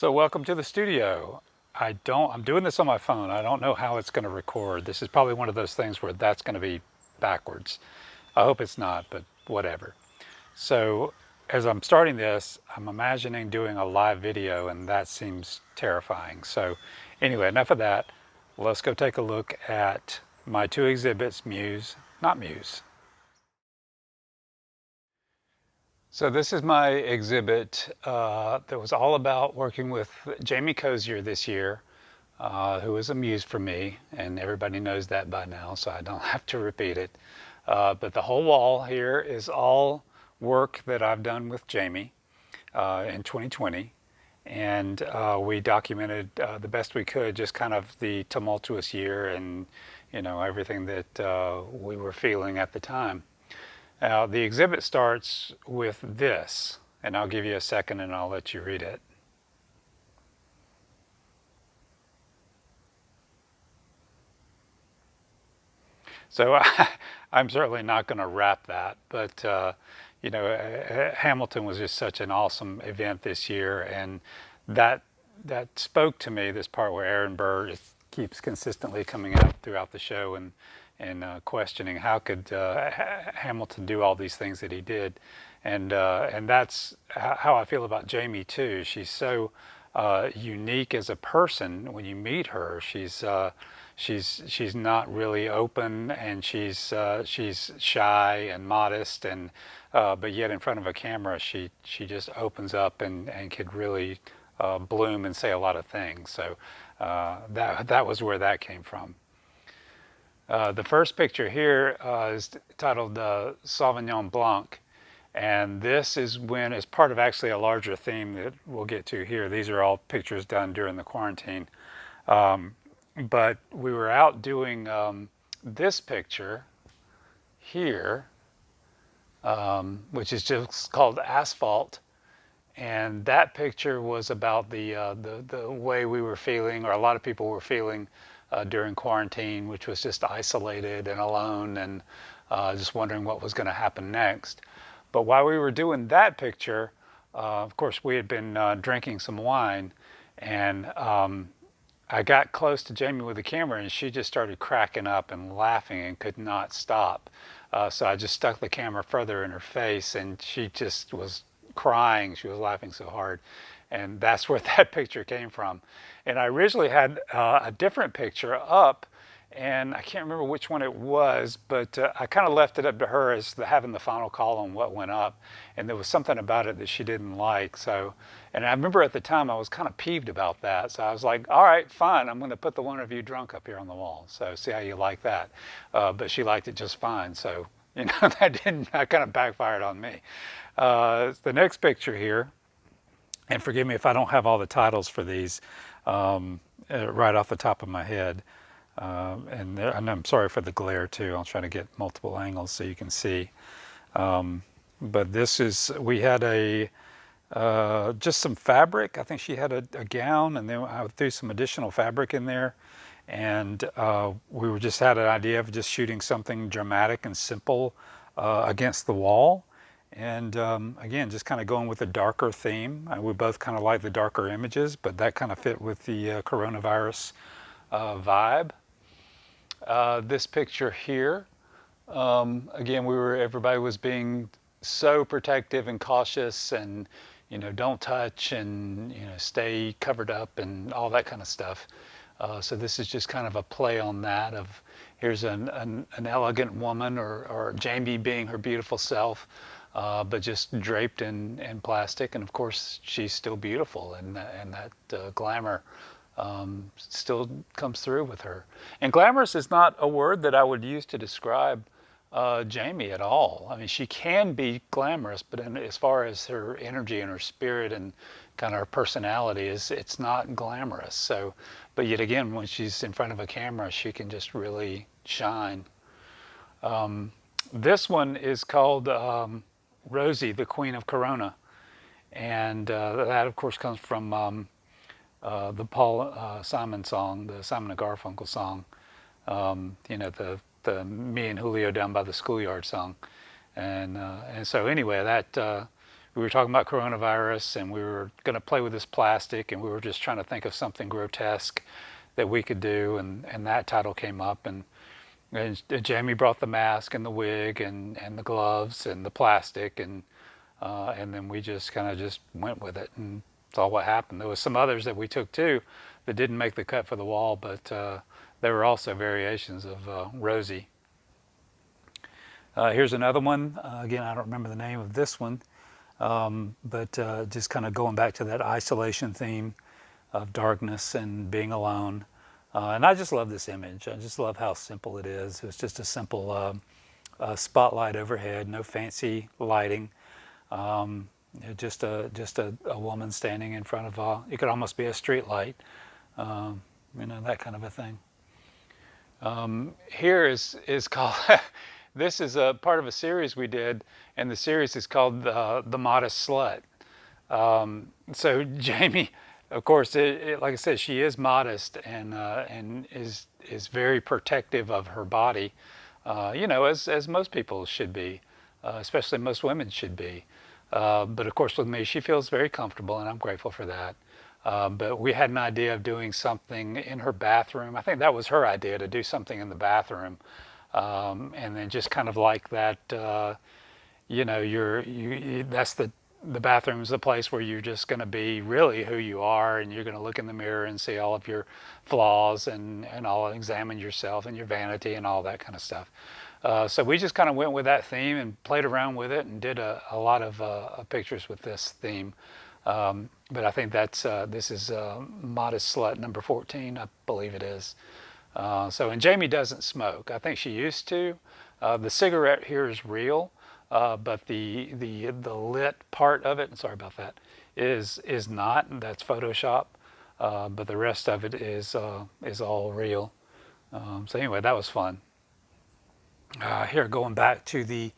So welcome to the studio. I'm doing this on my phone. I don't know how it's going to record. This is probably one of those things where that's going to be backwards. I hope it's not, but whatever. So as I'm starting this, I'm imagining doing a live video, and that seems terrifying. So anyway, enough of that. Let's go take a look at my two exhibits, Muse, not Muse. So this is my exhibit that was all about working with Jamie Cozier this year, who was a muse for me, and everybody knows that by now, so I don't have to repeat it. But the whole wall here is all work that I've done with Jamie in 2020, and we documented the best we could, just kind of the tumultuous year and everything that we were feeling at the time. Now, the exhibit starts with this, and I'll give you a second and I'll let you read it. So I'm certainly not going to wrap that, but Hamilton was just such an awesome event this year, and that spoke to me. This part where Aaron Burr keeps consistently coming out throughout the show and questioning how could Hamilton do all these things that he did, and that's how I feel about Jamie too. She's so unique as a person. When you meet her, she's not really open, and she's shy and modest, and but yet in front of a camera, she just opens up and could really bloom and say a lot of things. So that was where that came from. The first picture here is titled Sauvignon Blanc, and this is when, as part of actually a larger theme that we'll get to here. These are all pictures done during the quarantine. But we were out doing this picture here, which is just called Asphalt. And that picture was about the way we were feeling, or a lot of people were feeling during quarantine, which was just isolated and alone, and just wondering what was going to happen next. But while we were doing that picture, of course, we had been drinking some wine, and I got close to Jamie with the camera, and she just started cracking up and laughing and could not stop. So I just stuck the camera further in her face, and she just was crying. She was laughing so hard. And that's where that picture came from. And I originally had a different picture up, and I can't remember which one it was, but I kind of left it up to her as having the final call on what went up. And there was something about it that she didn't like. So, and I remember at the time I was kind of peeved about that. So I was like, all right, fine, I'm going to put the one of you drunk up here on the wall. So see how you like that. But she liked it just fine. So, that kind of backfired on me. The next picture here, and forgive me if I don't have all the titles for these right off the top of my head. And I'm sorry for the glare too. I'll try to get multiple angles so you can see. But this is, we had just some fabric. I think she had a gown, and then I threw some additional fabric in there. And we just had an idea of just shooting something dramatic and simple against the wall. And again, just kind of going with a darker theme. We both kind of like the darker images, but that kind of fit with the coronavirus vibe. This picture here, again, everybody was being so protective and cautious, and don't touch, and stay covered up and all that kind of stuff. So this is just kind of a play on that. Of here's an elegant woman, or Jamie being her beautiful self. But just draped in plastic, and of course she's still beautiful, and that glamour still comes through with her. And glamorous is not a word that I would use to describe Jamie at all. I mean, she can be glamorous, but as far as her energy and her spirit and kind of her personality it's not glamorous. So, but yet again, when she's in front of a camera, she can just really shine. This one is called Rosie, the Queen of Corona, and that of course comes from the Paul Simon song, the Simon and Garfunkel song, the Me and Julio Down by the Schoolyard song, and so anyway, that we were talking about coronavirus, and we were going to play with this plastic, and we were just trying to think of something grotesque that we could do, and that title came up, and Jamie brought the mask and the wig and the gloves and the plastic, and then we just kind of just went with it, and that's all what happened. There was some others that we took too that didn't make the cut for the wall, but there were also variations of Rosie. Here's another one. Again, I don't remember the name of this one, but just kind of going back to that isolation theme of darkness and being alone. And I just love this image. I just love how simple it is. It's just a simple spotlight overhead, no fancy lighting. Just a woman standing in front of it could almost be a street light, that kind of a thing. Here is called this is a part of a series we did, and the series is called the Modest Slut. So Jamie, of course, like I said, she is modest and is very protective of her body, as most people should be, especially most women should be. But of course with me, she feels very comfortable, and I'm grateful for that. But we had an idea of doing something in her bathroom. I think that was her idea, to do something in the bathroom. And then just kind of like that, that's the bathroom is the place where you're just going to be really who you are, and you're going to look in the mirror and see all of your flaws and all, examine yourself and your vanity and all that kind of stuff. So we just kind of went with that theme and played around with it and did a lot of pictures with this theme. But I think this is Modest Slut number 14, I believe it is. And Jamie doesn't smoke. I think she used to. The cigarette here is real, but the lit part of it, sorry about that, is not. And that's Photoshop. But the rest of it is all real. So anyway, that was fun. Here, going back to the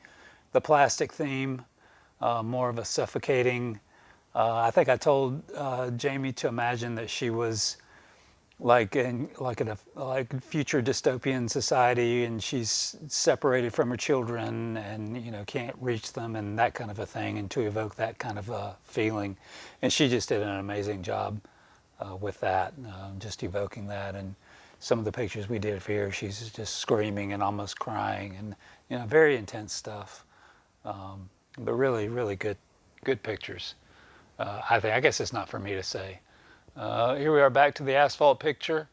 plastic theme, more of a suffocating. I think I told Jamie to imagine that she was like in a future dystopian society, and she's separated from her children, and can't reach them, and that kind of a thing, and to evoke that kind of a feeling. And she just did an amazing job with that, just evoking that. And some of the pictures we did for her, she's just screaming and almost crying, and very intense stuff. But really, really good pictures. I guess it's not for me to say. Here we are back to the asphalt picture,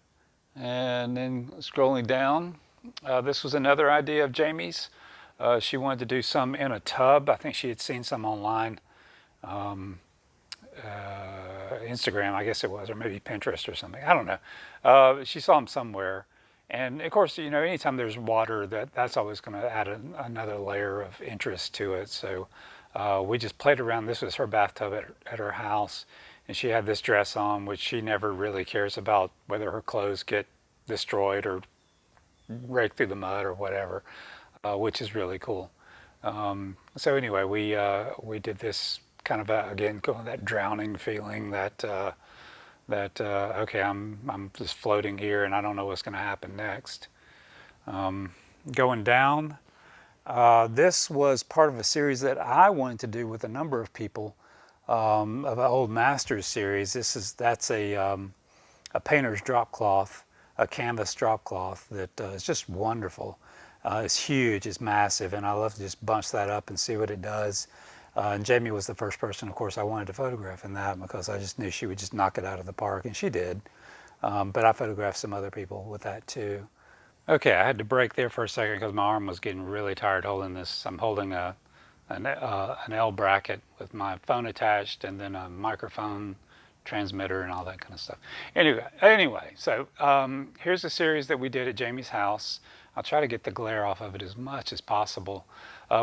and then scrolling down. This was another idea of Jamie's. She wanted to do some in a tub. I think she had seen some online, Instagram, I guess it was, or maybe Pinterest or something. I don't know. She saw them somewhere. And of course, anytime there's water, that's always going to add another layer of interest to it. So we just played around. This was her bathtub at her house, and she had this dress on, which she never really cares about whether her clothes get destroyed or raked through the mud or whatever, which is really cool. So anyway, we did this kind of again, going that drowning feeling that okay, I'm just floating here, and I don't know what's going to happen next. Going down. This was part of a series that I wanted to do with a number of people, of an Old Masters series. That's a painter's drop cloth, a canvas drop cloth that is just wonderful. It's huge, it's massive, and I love to just bunch that up and see what it does. And Jamie was the first person, of course, I wanted to photograph in that, because I just knew she would just knock it out of the park, and she did. But I photographed some other people with that too. Okay, I had to break there for a second because my arm was getting really tired holding this. I'm holding an L bracket with my phone attached, and then a microphone transmitter and all that kind of stuff. Anyway, so here's a series that we did at Jamie's house. I'll try to get the glare off of it as much as possible.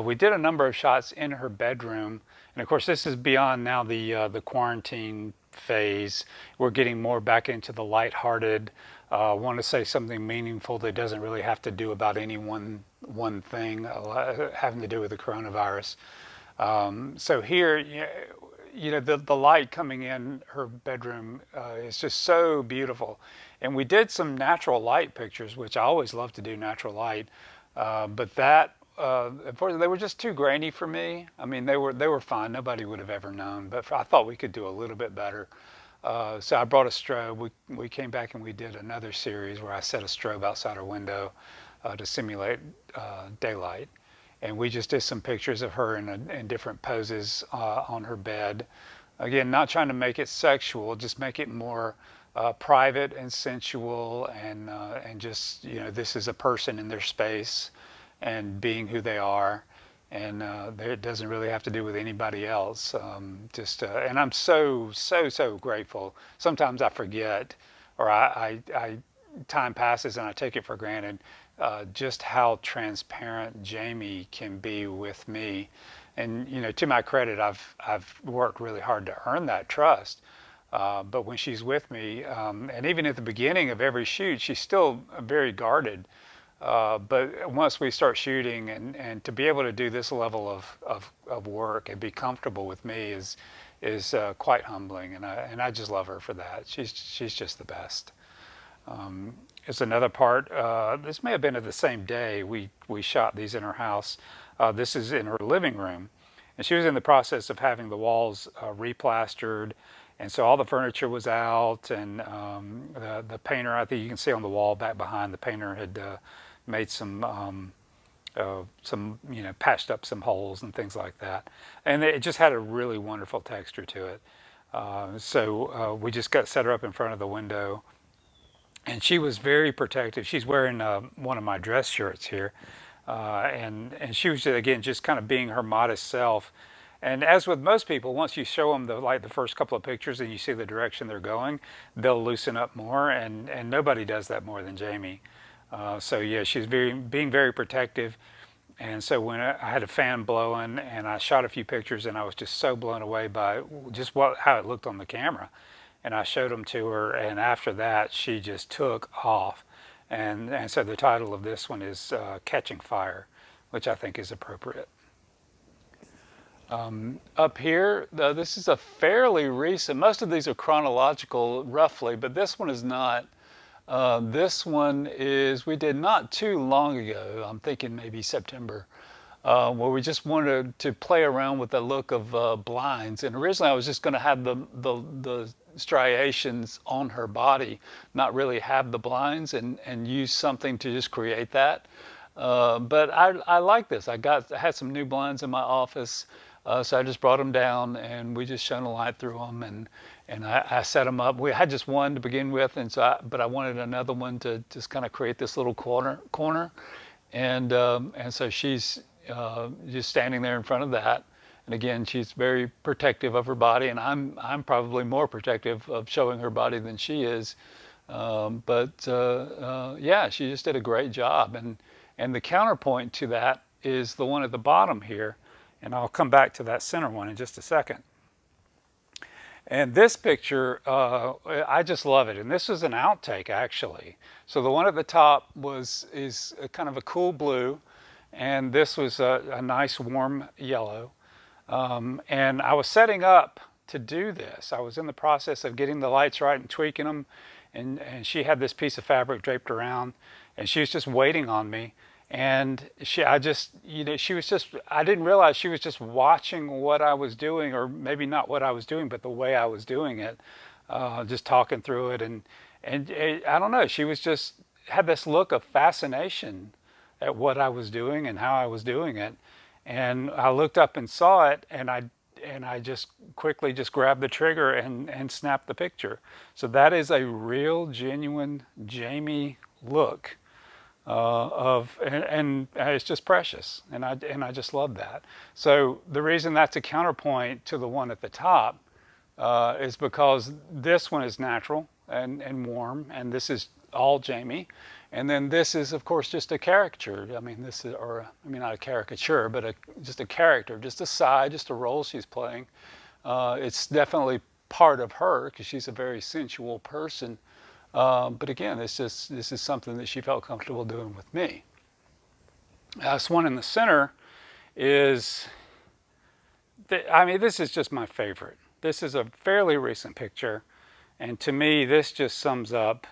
We did a number of shots in her bedroom, and of course this is beyond now the quarantine phase. We're getting more back into the lighthearted. Want to say something meaningful that doesn't really have to do about any one thing having to do with the coronavirus. So here, the light coming in her bedroom is just so beautiful. And we did some natural light pictures, which I always love to do natural light. But that unfortunately, they were just too grainy for me. I mean, they were fine. Nobody would have ever known, but I thought we could do a little bit better. So I brought a strobe. We came back and we did another series where I set a strobe outside her window to simulate daylight, and we just did some pictures of her in different poses on her bed. Again, not trying to make it sexual, just make it more private and sensual, and just, this is a person in their space and being who they are, and it doesn't really have to do with anybody else. And I'm so grateful. Sometimes I forget, or time passes and I take it for granted, just how transparent Jamie can be with me. And to my credit, I've worked really hard to earn that trust. But when she's with me, and even at the beginning of every shoot, she's still very guarded. But once we start shooting, and to be able to do this level of work and be comfortable with me is quite humbling, and I just love her for that. She's just the best. It's another part. This may have been at the same day we shot these in her house. This is in her living room, and she was in the process of having the walls replastered, and so all the furniture was out, and the painter, I think you can see on the wall back behind, the painter had made some patched up some holes and things like that, and it just had a really wonderful texture to it. So we just set her up in front of the window, and she was very protective. She's wearing one of my dress shirts here, and she was, again, just kind of being her modest self. And as with most people, once you show them the first couple of pictures and you see the direction they're going, they'll loosen up more, and nobody does that more than Jamie. So yeah, she's being very protective. And so when I had a fan blowing and I shot a few pictures, and I was just so blown away by just how it looked on the camera, and I showed them to her, and after that she just took off. And so the title of this one is Catching Fire, which I think is appropriate. Up here, this is a fairly recent, most of these are chronological roughly, but this one is not. This one we did not too long ago, I'm thinking maybe September, where we just wanted to play around with the look of blinds. And originally I was just going to have the striations on her body, not really have the blinds, and use something to just create that. But I like this. I had some new blinds in my office, so I just brought them down, and we just shone a light through them, and I set them up. We had just one to begin with, and but I wanted another one to just kind of create this little corner, and so she's just standing there in front of that. And again, she's very protective of her body, and I'm probably more protective of showing her body than she is. Yeah, she just did a great job, and the counterpoint to that is the one at the bottom here, and I'll come back to that center one in just a second. And this picture, I just love it. And this was an outtake, actually. So the one at the top is kind of a cool blue, and this was a nice warm yellow. And I was setting up to do this. I was in the process of getting the lights right and tweaking them, and she had this piece of fabric draped around, and she was just waiting on me. And I didn't realize she was just watching what I was doing, or maybe not what I was doing, but the way I was doing it, just talking through it. And I don't know, she was just had this look of fascination at what I was doing and how I was doing it. And I looked up and saw it, and I just quickly just grabbed the trigger and snapped the picture. So that is a real, genuine Jamie look. And it's just precious, and I just love that. So the reason that's a counterpoint to the one at the top is because this one is natural and warm, and this is all Jamie, and then this is, of course, just a caricature. I mean, not a caricature, but just a character, just a side, just a role she's playing. It's definitely part of her because she's a very sensual person. But again, this is something that she felt comfortable doing with me. This one in the center is, this is just my favorite. This is a fairly recent picture, and to me, this just sums up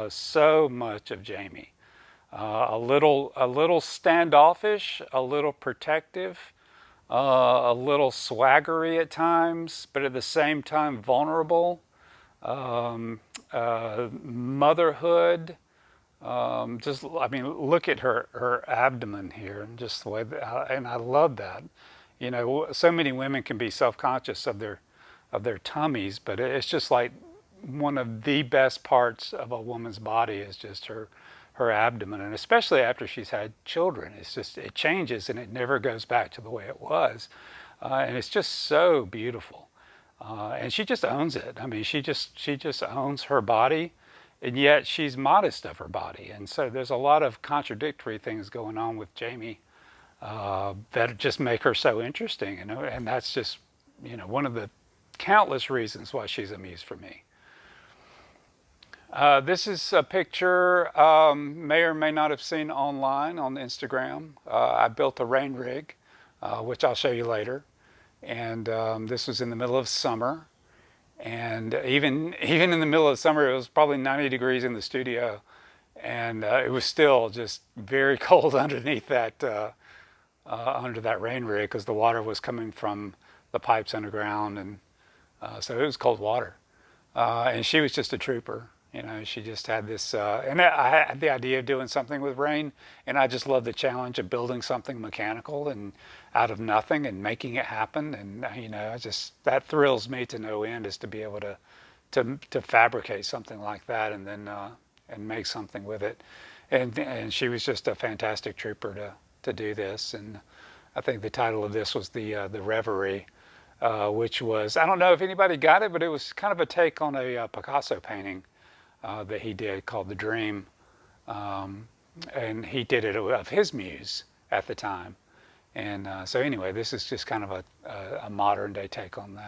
so much of Jamie. a little standoffish, a little protective, a little swaggery at times, but at the same time vulnerable. Motherhood. Just, I mean, look at her abdomen here, and just the way that, and I love that. You know, so many women can be self-conscious of their tummies, but it's just like one of the best parts of a woman's body is just her abdomen, and especially after she's had children, it's just it changes and it never goes back to the way it was, and it's just so beautiful. And she just owns it. I mean, she just owns her body, and yet she's modest of her body. And so there's a lot of contradictory things going on with Jamie that just make her so interesting. And that's just one of the countless reasons why she's a muse for me. This is a picture may or may not have seen online on Instagram. I built a rain rig, which I'll show you later. And this was in the middle of summer. And even in the middle of summer, it was probably 90 degrees in the studio. And it was still just very cold underneath that, under that rain rig because the water was coming from the pipes underground. And so it was cold water. And she was just a trooper. She just had this, and I had the idea of doing something with rain, and I just love the challenge of building something mechanical and out of nothing and making it happen. And that thrills me to no end, is to be able to fabricate something like that and then and make something with it. And she was just a fantastic trooper to do this. And I think the title of this was the Reverie. Which was, I don't know if anybody got it, but it was kind of a take on a Picasso painting that he did called The Dream. And he did it of his muse at the time. And so anyway, this is just kind of a modern day take on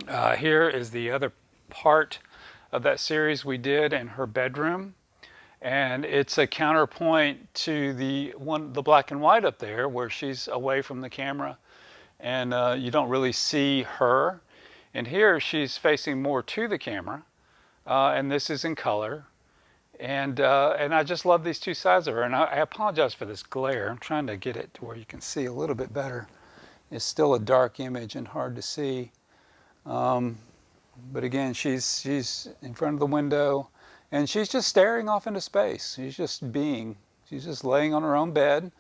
that. Here is the other part of that series we did in her bedroom. And it's a counterpoint to the black and white up there where she's away from the camera. And you don't really see her. And here she's facing more to the camera, and this is in color. And I just love these two sides of her. And I apologize for this glare. I'm trying to get it to where you can see a little bit better. It's still a dark image and hard to see. But again, she's in front of the window, and she's just staring off into space. She's just being. She's just laying on her own bed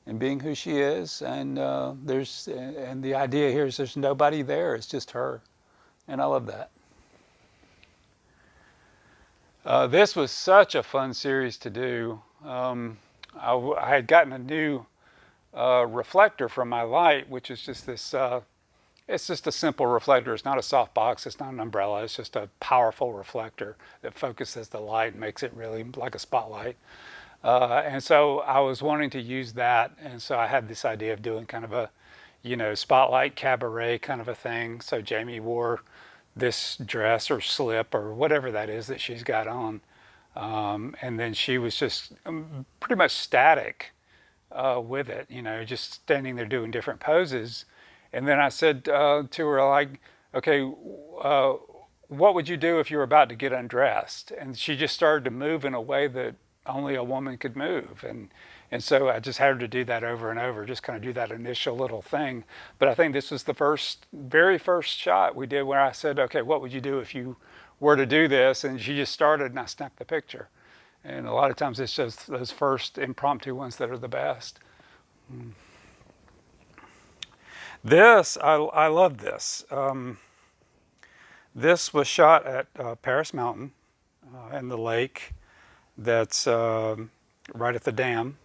and being who she is, and and the idea here is there's nobody there, it's just her, and I love that. This was such a fun series to do. I had gotten a new reflector from my light, which is just this, it's just a simple reflector. It's not a softbox, it's not an umbrella, it's just a powerful reflector that focuses the light and makes it really like a spotlight. And so I was wanting to use that, and so I had this idea of doing kind of a, spotlight cabaret kind of a thing. So Jamie wore this dress or slip or whatever that is that she's got on, and then she was just pretty much static with it, just standing there doing different poses. And then I said to her, like, okay, what would you do if you were about to get undressed? And she just started to move in a way that only a woman could move. And so I just had her to do that over and over, just kind of do that initial little thing. But I think this was the very first shot we did where I said, okay, what would you do if you were to do this? And she just started, and I snapped the picture. And a lot of times it's just those first impromptu ones that are the best. This, I love this. This was shot at Paris Mountain in the lake that's right at the dam.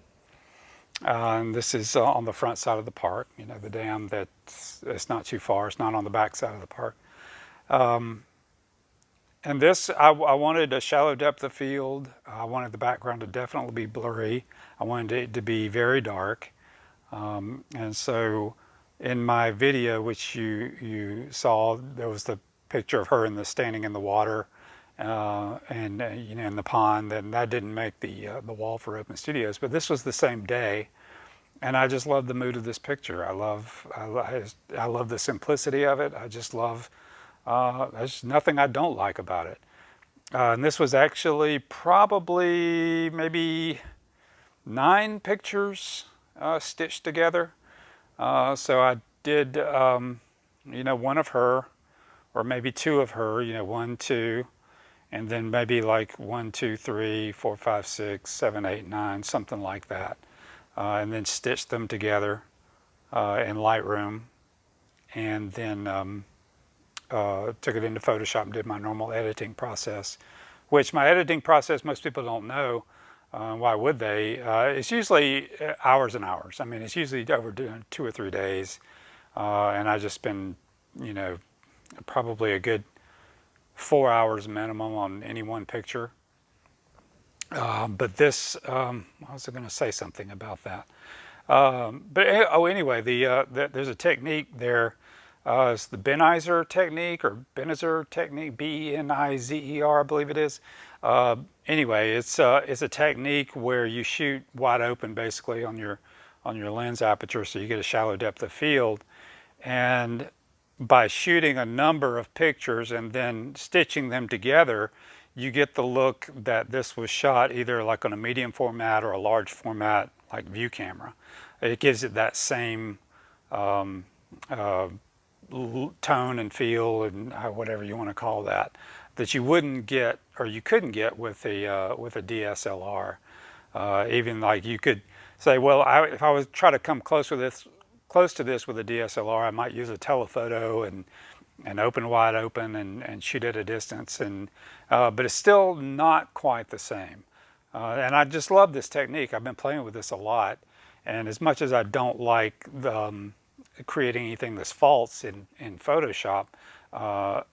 And this is on the front side of the park, the dam it's not too far, it's not on the back side of the park. And this, I wanted a shallow depth of field. I wanted the background to definitely be blurry. I wanted it to be very dark. And so in my video, which you saw, there was the picture of her standing in the water. And in the pond, and that didn't make the wall for Open Studios, but this was the same day, and I just love the mood of this picture. I love the simplicity of it. I just love. There's nothing I don't like about it. And this was actually probably maybe 9 pictures stitched together. So I did, one of her, or maybe two of her, one, two, and then maybe like one, two, three, four, five, six, seven, eight, nine, something like that. And then stitched them together in Lightroom, and then took it into Photoshop and did my normal editing process, which my editing process most people don't know. Why would they? It's usually hours and hours. I mean, it's usually over 2 or 3 days, and I just spend, probably a good 4 hours minimum on any one picture. But this, I was going to say something about that. Anyway, there's a technique there. It's the Benizer technique, or Benizer technique, Benizer, I believe it is. Anyway, it's a technique where you shoot wide open, basically, on your lens aperture, so you get a shallow depth of field. And by shooting a number of pictures and then stitching them together, you get the look that this was shot either like on a medium format or a large format, like view camera. It gives it that same um, uh, tone and feel, and whatever you want to call that, that you wouldn't get, or you couldn't get with a DSLR. Even like you could say, well, if I was try to come close to this with a DSLR, I might use a telephoto and open wide open and shoot at a distance, but it's still not quite the same. And I just love this technique. I've been playing with this a lot, and as much as I don't like creating anything that's false in Photoshop,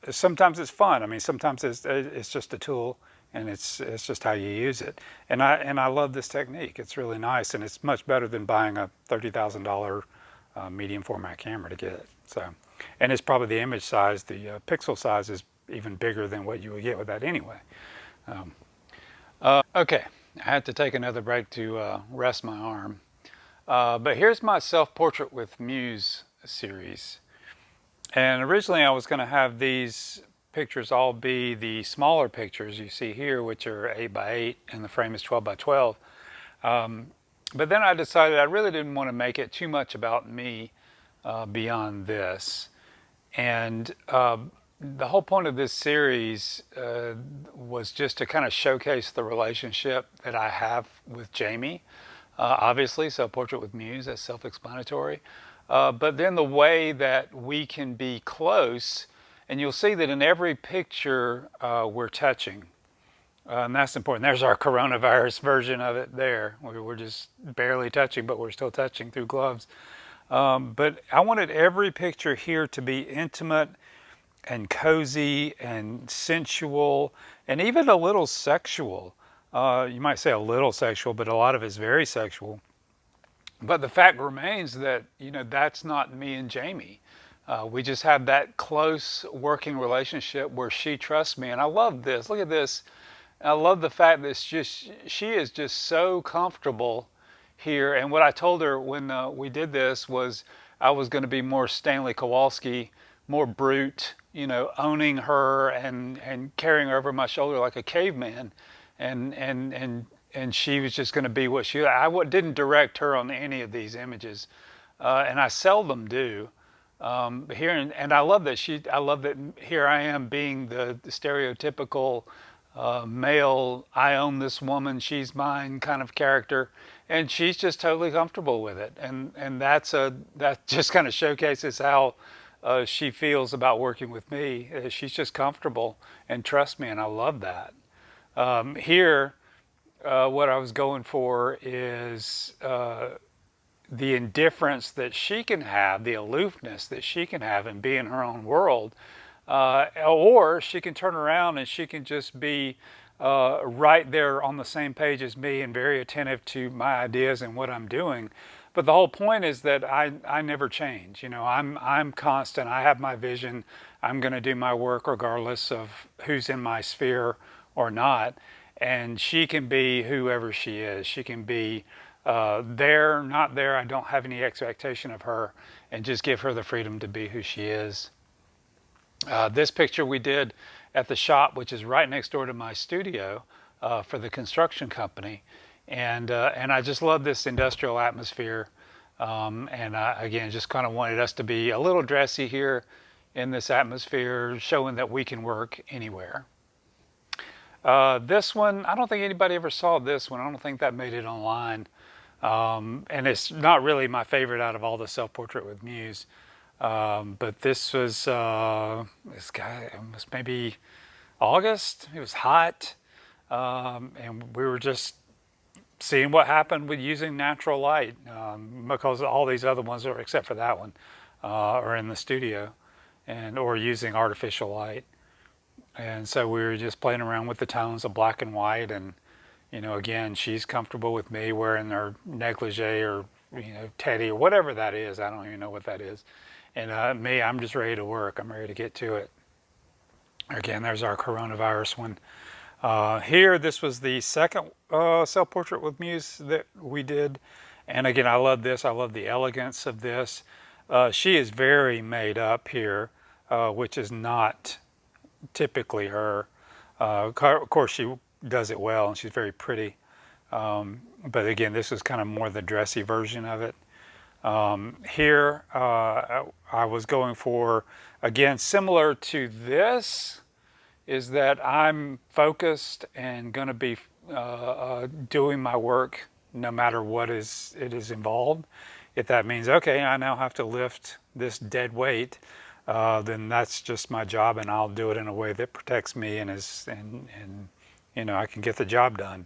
sometimes it's fun. I mean, sometimes it's just a tool, and it's just how you use it. And I love this technique. It's really nice, and it's much better than buying a $30,000 medium format camera to get it. So, and it's probably the image size, the pixel size is even bigger than what you would get with that anyway. Okay, I had to take another break to rest my arm. But here's my self-portrait with Muse series. And originally I was going to have these pictures all be the smaller pictures you see here, which are 8 by 8 and the frame is 12 by 12. But then I decided I really didn't want to make it too much about me beyond this. And the whole point of this series was just to kind of showcase the relationship that I have with Jamie. Obviously, self-portrait with Muse, that's self-explanatory. But then the way that we can be close, and you'll see that in every picture we're touching. And that's important. There's our coronavirus version of it there. We're just barely touching, but we're still touching through gloves. But I wanted every picture here to be intimate and cozy and sensual and even a little sexual. You might say a little sexual, but a lot of it's very sexual. But the fact remains that, that's not me and Jamie. We just have that close working relationship where she trusts me. And I love this. Look at this. I love the fact that she is just so comfortable here. And what I told her when we did this was I was going to be more Stanley Kowalski, more brute, owning her and carrying her over my shoulder like a caveman. And she was just going to be what she. Didn't direct her on any of these images, and I seldom do. Here and I love that I love that here I am being the stereotypical male. I own this woman. She's mine kind of character, and she's just totally comfortable with it. And that just kind of showcases how she feels about working with me. She's just comfortable and trusts me, and I love that. Here, what I was going for is the indifference that she can have, the aloofness that she can have and be in her own world. Or she can turn around and she can just be right there on the same page as me and very attentive to my ideas and what I'm doing. But the whole point is that I never change. I'm constant. I have my vision. I'm going to do my work regardless of who's in my sphere or not. And she can be whoever she is. She can be there, not there. I don't have any expectation of her, and just give her the freedom to be who she is. This picture we did at the shop, which is right next door to my studio for the construction company. And I just love this industrial atmosphere. And I, again, just kind of wanted us to be a little dressy here in this atmosphere, showing that we can work anywhere. This one, I don't think anybody ever saw this one. I don't think that made it online. And it's not really my favorite out of all the self-portrait with Muse. But this was, this guy, it was maybe August. It was hot. And we were just seeing what happened with using natural light, because all these other ones, are, except for that one, are in the studio, and or using artificial light. And so we were just playing around with the tones of black and white. And again, she's comfortable with me wearing her negligee or teddy or whatever that is. I don't even know what that is. And me, I'm just ready to work. I'm ready to get to it. Again, there's our coronavirus one. Here, this was the second self-portrait with Muse that we did. And again, I love this. I love the elegance of this. She is very made up here, which is not typically her. Of course, she does it well, and she's very pretty. But again, this is kind of more the dressy version of it. Here, I was going for, again, similar to this, is that I'm focused and going to be doing my work no matter what it is involved. If that means, okay, I now have to lift this dead weight, then that's just my job, and I'll do it in a way that protects me and I can get the job done.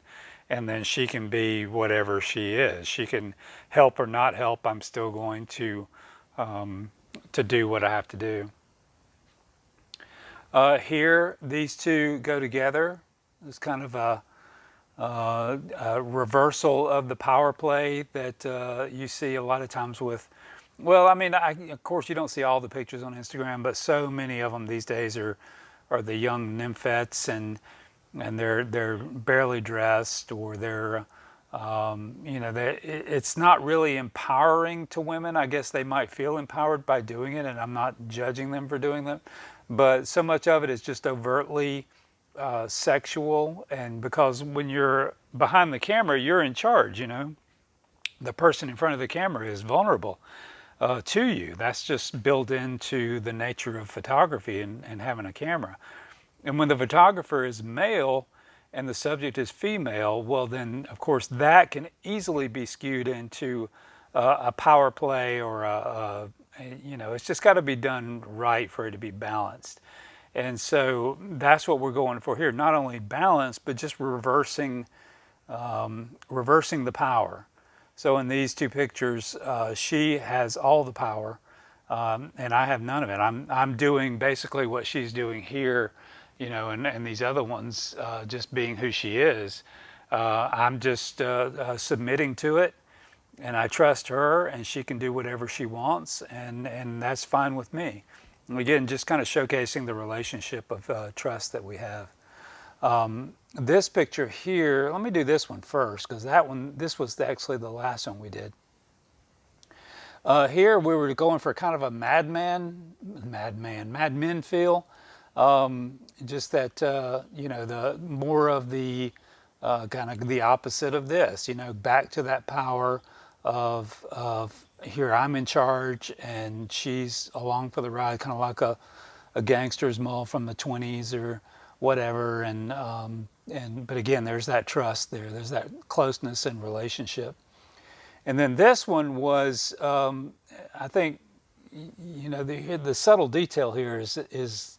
And then she can be whatever she is. She can help or not help. I'm still going to do what I have to do. Here, these two go together. It's kind of a reversal of the power play that you see a lot of times with, well, I mean, of course you don't see all the pictures on Instagram, but so many of them these days are the young nymphettes, and they're barely dressed, or they're it's not really empowering to women. I guess they might feel empowered by doing it, and I'm not judging them for doing that. But so much of it is just overtly sexual, and because when you're behind the camera, you're in charge. The person in front of the camera is vulnerable to you. That's just built into the nature of photography and having a camera. And when the photographer is male and the subject is female, well, then of course that can easily be skewed into a power play, or it's just got to be done right for it to be balanced. And so that's what we're going for here. Not only balance, but just reversing the power. So in these two pictures, she has all the power, and I have none of it. I'm doing basically what she's doing here, and these other ones, just being who she is. I'm just submitting to it. And I trust her, and she can do whatever she wants, and that's fine with me. And again, just kind of showcasing the relationship of trust that we have. This picture here, let me do this one first, because this was actually the last one we did. Here we were going for kind of a Mad Men feel. Just that, the more of the kind of the opposite of this, back to that power of here I'm in charge and she's along for the ride, kind of like a gangster's mall from the 20s or whatever. But again, there's that trust there. There's that closeness and relationship. And then this one was, I think, the subtle detail here is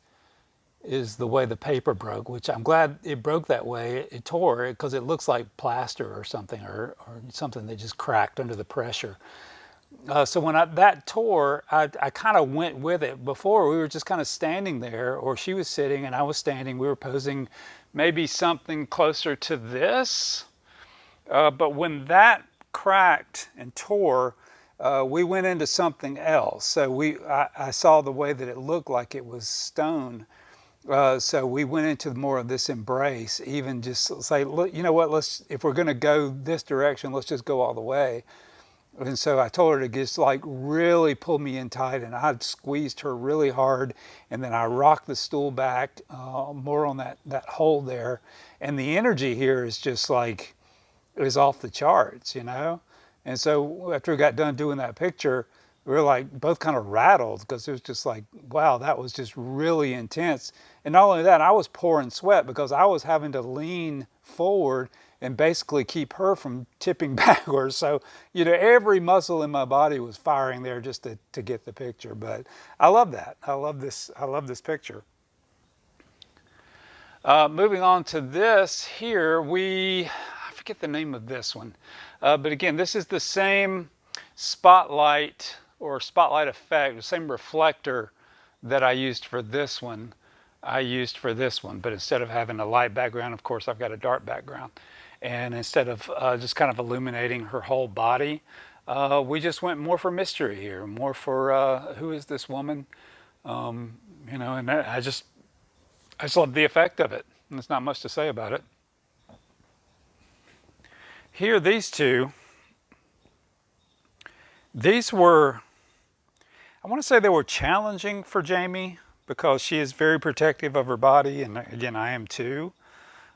the way the paper broke, which I'm glad it broke that way. It tore because it looks like plaster or something, or something that just cracked under the pressure. So when that tore, I kind of went with it. Before, we were just kind of standing there, or she was sitting and I was standing. We were posing maybe something closer to this. But when that cracked and tore, we went into something else. So I saw the way that it looked like it was stone. So we went into more of this embrace, even just say, look, you know what, if we're going to go this direction, let's just go all the way. And so I told her to just like really pull me in tight, and I squeezed her really hard, and then I rocked the stool back more on that hold there, and the energy here is just like it was off the charts, you know. And so after we got done doing that picture, we were like both kind of rattled because it was just like, wow, that was just really intense. And not only that, I was pouring sweat because I was having to lean forward and basically keep her from tipping backwards. So, you know, every muscle in my body was firing there just to get the picture. But I love that. I love this. I love this picture. Moving on to this here, I forget the name of this one. But again, this is the same spotlight or spotlight effect, the same reflector that I used for this one. But instead of having a light background, of course, I've got a dark background. And instead of just kind of illuminating her whole body, we just went more for mystery here, more for who is this woman? You know, and I just love the effect of it. And there's not much to say about it. Here, these two, these were, I want to say they were challenging for Jamie because she is very protective of her body, and again, I am too.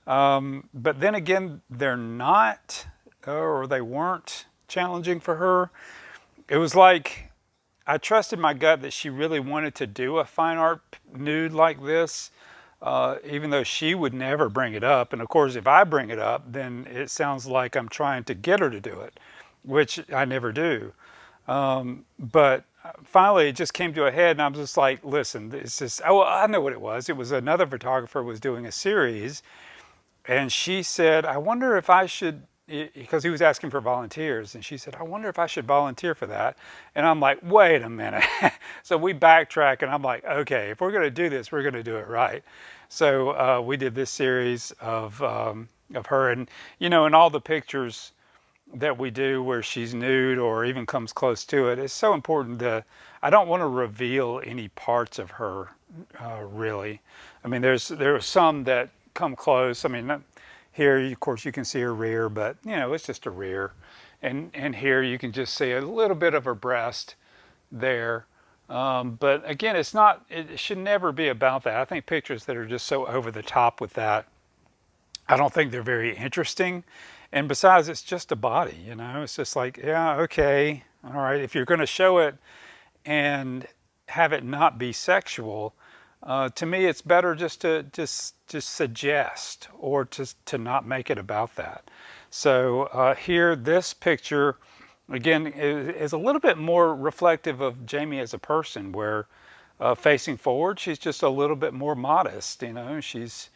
But then again, they're not, or they weren't challenging for her. It was like I trusted my gut that she really wanted to do a fine art nude like this, even though she would never bring it up. And of course, if I bring it up, then it sounds like I'm trying to get her to do it, which I never do. But finally, it just came to a head, and I was just like, listen, it's just, oh, I know what it was. It was another photographer was doing a series, and she said, I wonder if I should, because he was asking for volunteers, and she said, I wonder if I should volunteer for that. And I'm like, wait a minute. So we backtrack, and I'm like, okay, if we're going to do this, we're going to do it right. So we did this series of her, and you know, in all the pictures that we do where she's nude or even comes close to it, it's so important that I don't want to reveal any parts of her, really. I mean, there are some that come close. I mean, here, of course, you can see her rear, but you know, it's just a rear. And here you can just see a little bit of her breast there. But again, it should never be about that. I think pictures that are just so over the top with that, I don't think they're very interesting. And besides, it's just a body, you know, it's just like, yeah, okay, all right. If you're going to show it and have it not be sexual, to me, it's better just to just suggest or to not make it about that. So here, this picture, again, is a little bit more reflective of Jamie as a person, where facing forward, she's just a little bit more modest. You know, she's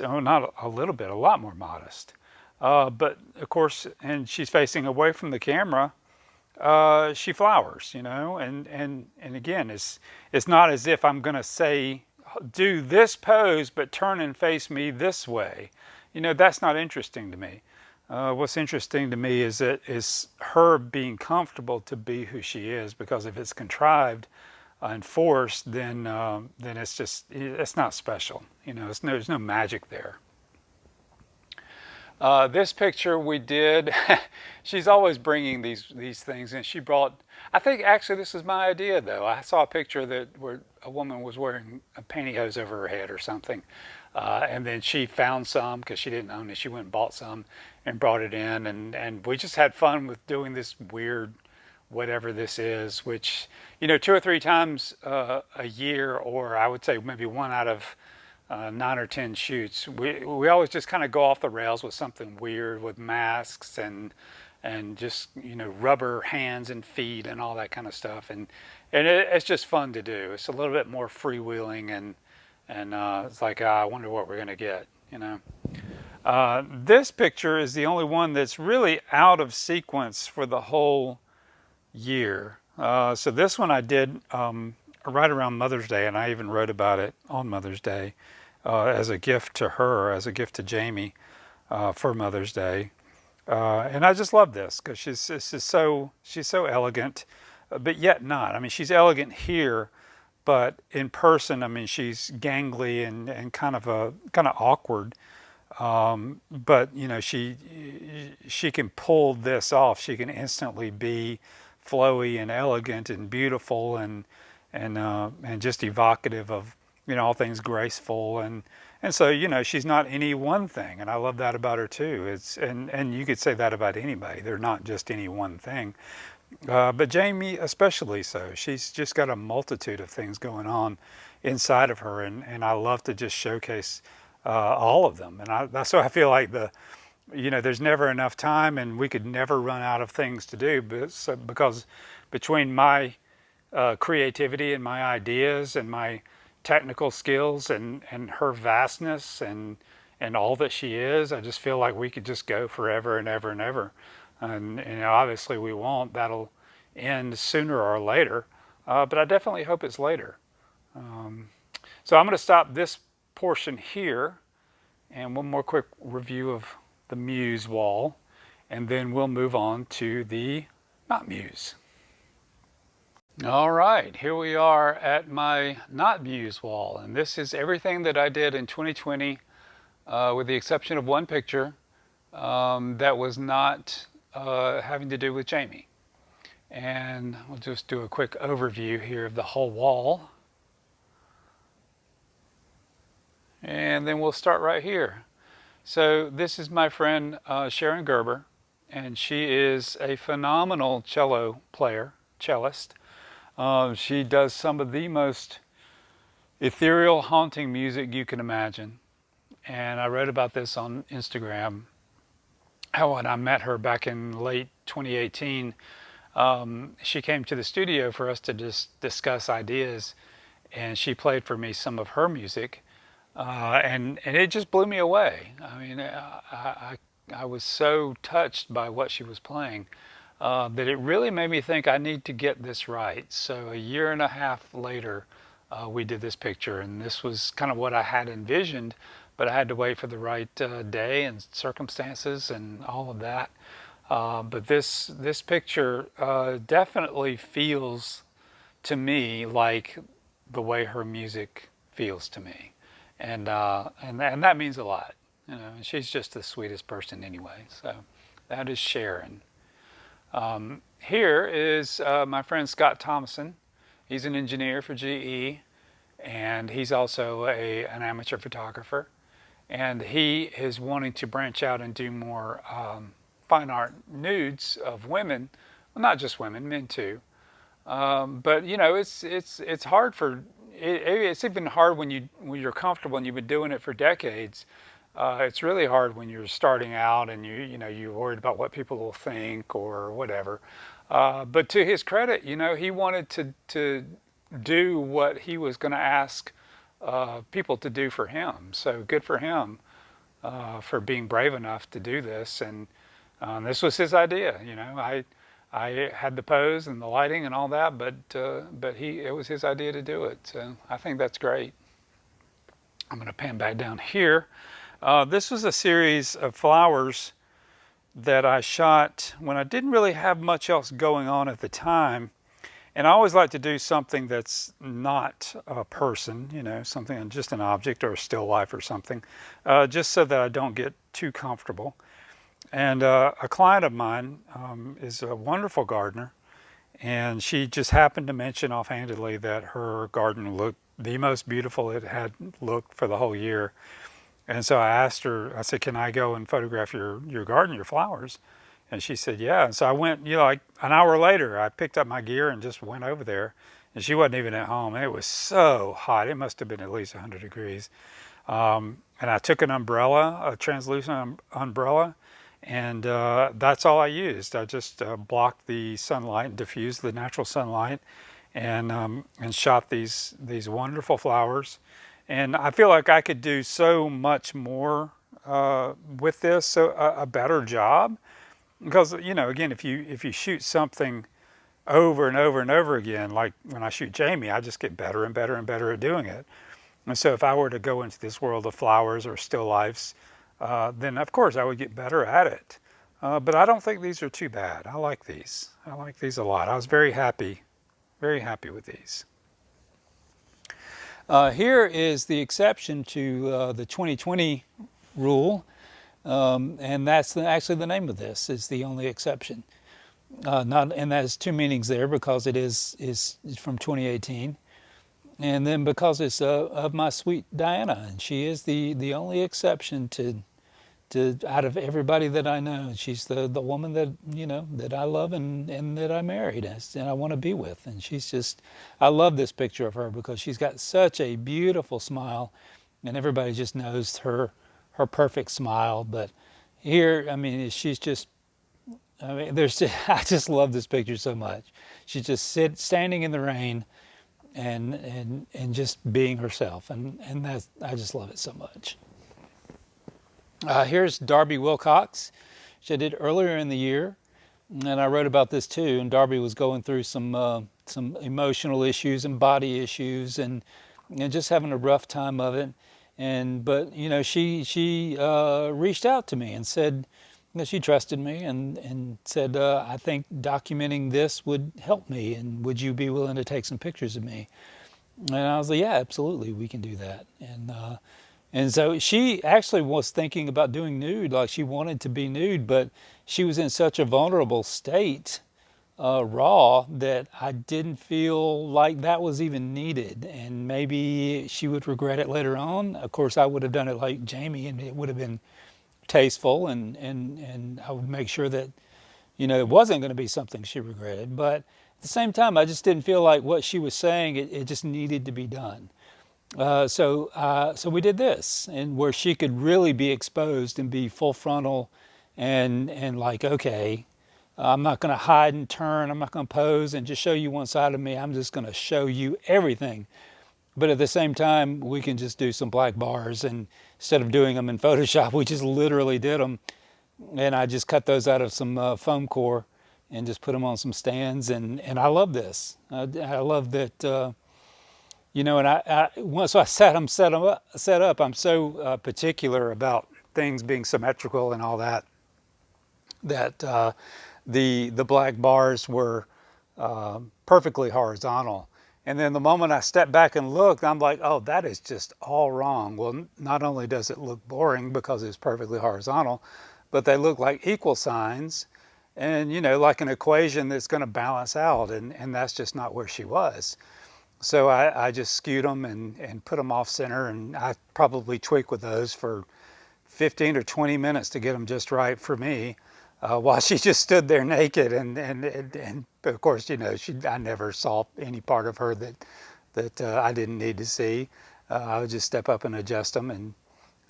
oh, not a little bit, a lot more modest. But of course, and she's facing away from the camera. She flowers, you know, and again, it's not as if I'm going to say, do this pose, but turn and face me this way. You know, that's not interesting to me. What's interesting to me is her being comfortable to be who she is, because if it's contrived and forced, then it's not special. You know, there's no magic there. This picture we did, she's always bringing these things, and she brought, I think actually this is my idea though. I saw a picture where a woman was wearing a pantyhose over her head or something, and then she found some because she didn't own it. She went and bought some and brought it in, and we just had fun with doing this weird whatever this is, which, you know, 2 or 3 times a year, or I would say maybe 1 out of 9 or 10 shoots, we always just kind of go off the rails with something weird, with masks and just, you know, rubber hands and feet and all that kind of stuff, and it's just fun to do. It's a little bit more freewheeling, and it's like, I wonder what we're gonna get, you know. This picture is the only one that's really out of sequence for the whole year. So this one I did right around Mother's Day, and I even wrote about it on Mother's Day. As a gift to her, as a gift to Jamie for Mother's Day. And I just love this because she's so elegant, but yet not. I mean, she's elegant here, but in person, I mean, she's gangly and kind of awkward. But you know, she can pull this off. She can instantly be flowy and elegant and beautiful and just evocative of, you know, all things graceful, and so, you know, she's not any one thing, and I love that about her too. It's and you could say that about anybody. They're not just any one thing. But Jamie especially so. She's just got a multitude of things going on inside of her, and I love to just showcase all of them. And that's why I feel like you know, there's never enough time, and we could never run out of things to do. Because between my creativity and my ideas and my technical skills and her vastness and all that she is, I just feel like we could just go forever and ever and ever. And you know, obviously we won't. That'll end sooner or later. But I definitely hope it's later. So I'm going to stop this portion here, and one more quick review of the Muse wall, and then we'll move on to the not Muse. All right, here we are at my not Muse wall, and this is everything that I did in 2020, with the exception of one picture that was not having to do with Jamie. And we'll just do a quick overview here of the whole wall. And then we'll start right here. So this is my friend Sharon Gerber, and she is a phenomenal cello player, cellist. She does some of the most ethereal, haunting music you can imagine. And I wrote about this on Instagram, how when I met her back in late 2018, she came to the studio for us to just discuss ideas, and she played for me some of her music, and it just blew me away. I mean, I was so touched by what she was playing that it really made me think I need to get this right. So a year and a half later, we did this picture, and this was kind of what I had envisioned, but I had to wait for the right day and circumstances and all of that. But this picture definitely feels to me like the way her music feels to me, and that means a lot. You know, and she's just the sweetest person anyway. So that is Sharon. Here is my friend Scott Thomason. He's an engineer for GE, and he's also an amateur photographer. And he is wanting to branch out and do more fine art nudes of women, well, not just women, men too. But you know, it's hard for it's even hard when you're comfortable and you've been doing it for decades. It's really hard when you're starting out and you know, you're worried about what people will think or whatever. But to his credit, you know, he wanted to do what he was going to ask people to do for him. So good for him for being brave enough to do this. And this was his idea. You know, I had the pose and the lighting and all that, but it was his idea to do it. So I think that's great. I'm going to pan back down here. This was a series of flowers that I shot when I didn't really have much else going on at the time. And I always like to do something that's not a person, you know, something, just an object or a still life or something, just so that I don't get too comfortable. And a client of mine is a wonderful gardener, and she just happened to mention offhandedly that her garden looked the most beautiful it had looked for the whole year. And so I asked her, I said, can I go and photograph your garden, your flowers? And she said, yeah. And so I went, you know, like an hour later, I picked up my gear and just went over there. And she wasn't even at home. It was so hot. It must have been at least 100 degrees. And I took an umbrella, a translucent umbrella, and that's all I used. I just blocked the sunlight and diffused the natural sunlight, and shot these wonderful flowers. And I feel like I could do so much more with this, so a better job. Because, you know, again, if you shoot something over and over and over again, like when I shoot Jamie, I just get better and better and better at doing it. And so if I were to go into this world of flowers or still lifes, then of course I would get better at it. But I don't think these are too bad. I like these. I like these a lot. I was very happy with these. Here is the exception to the 2020 rule, and that's actually the name of this, is the only exception. Not, and that has two meanings there, because it is from 2018, and then because it's of my sweet Diana, and she is the only exception to out of everybody that I know. She's the woman that, that I love, and that I married, and I want to be with. And she's just, I love this picture of her because she's got such a beautiful smile, and everybody just knows her perfect smile. But here, I mean, she's just, I mean, there's just, I just love this picture so much. She's just standing in the rain, and just being herself, and that's, I just love it so much. Here's Darby Wilcox, which I did earlier in the year, and I wrote about this too. And Darby was going through some emotional issues and body issues, and just having a rough time of it. And but she reached out to me and said that she trusted me, and said, I think documenting this would help me, and would you be willing to take some pictures of me? And I was like, yeah, absolutely, we can do that. And so she actually was thinking about doing nude, like she wanted to be nude, but she was in such a vulnerable state, raw, that I didn't feel like that was even needed. And maybe she would regret it later on. Of course, I would have done it like Jamie, and it would have been tasteful, and I would make sure that, it wasn't going to be something she regretted. But at the same time, I just didn't feel like what she was saying, it just needed to be done. So we did this, and where she could really be exposed and be full frontal, and like, okay, I'm not going to hide and turn. I'm not going to pose and just show you one side of me. I'm just going to show you everything. But at the same time, we can just do some black bars, and instead of doing them in Photoshop, we just literally did them. And I just cut those out of some foam core and just put them on some stands. And I love this. I love that. And once I set up, I'm so particular about things being symmetrical and all that, that the black bars were perfectly horizontal. And then the moment I stepped back and looked, I'm like, oh, that is just all wrong. Well, not only does it look boring because it's perfectly horizontal, but they look like equal signs, and like an equation that's going to balance out, and that's just not where she was. So I just skewed them and put them off center, and I probably tweaked with those for 15 or 20 minutes to get them just right for me, while she just stood there naked. And of course, I never saw any part of her that I didn't need to see. I would just step up and adjust them. And